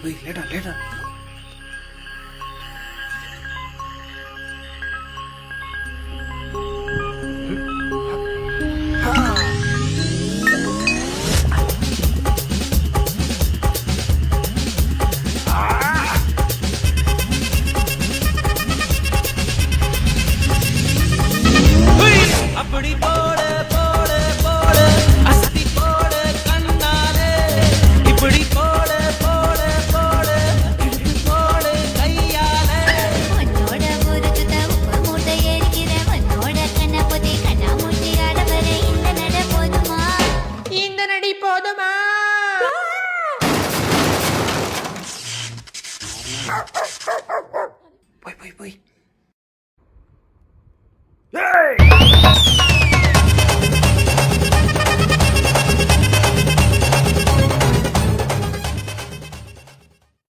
லேட்டா லேட்டா. அப்படி போடு போடு போடு அசதி போடு கண்ணாலே இப்படி போடு போடு போடு இப்படி போடு கையாலே உன்னோட முறுக்குத உப்பு மூட்டை ஏறிக்கிற உன்னோட கண்ணபொதி கண்ணாமூச்சி ஆடவர இந்த நட போதுமா இந்த நடி போதுமா? போய் போய் போய்